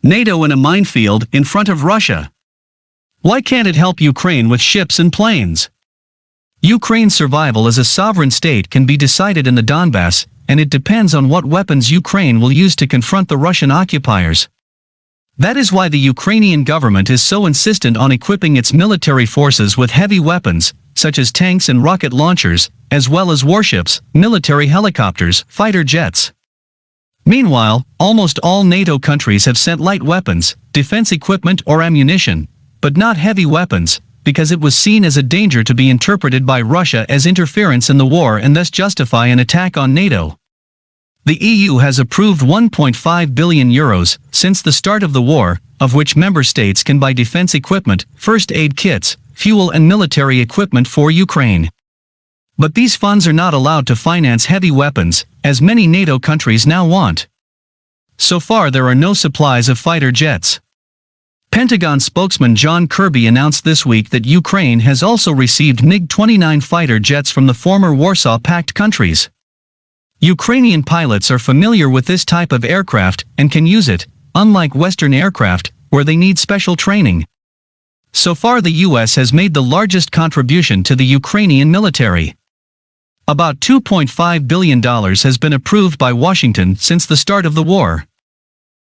NATO in a minefield in front of Russia. Why can't it help Ukraine with ships and planes? Ukraine's survival as a sovereign state can be decided in the Donbass, and it depends on what weapons Ukraine will use to confront the Russian occupiers. That is why the Ukrainian government is so insistent on equipping its military forces with heavy weapons, such as tanks and rocket launchers, as well as warships, military helicopters, fighter jets. Meanwhile, almost all NATO countries have sent light weapons, defense equipment or ammunition, but not heavy weapons, because it was seen as a danger to be interpreted by Russia as interference in the war and thus justify an attack on NATO. The EU has approved €1.5 billion since the start of the war, of which member states can buy defense equipment, first aid kits, fuel and military equipment for Ukraine. But these funds are not allowed to finance heavy weapons, as many NATO countries now want. So far there are no supplies of fighter jets. Pentagon spokesman John Kirby announced this week that Ukraine has also received MiG-29 fighter jets from the former Warsaw Pact countries. Ukrainian pilots are familiar with this type of aircraft and can use it, unlike Western aircraft, where they need special training. So far the US has made the largest contribution to the Ukrainian military. About $2.5 billion has been approved by Washington since the start of the war.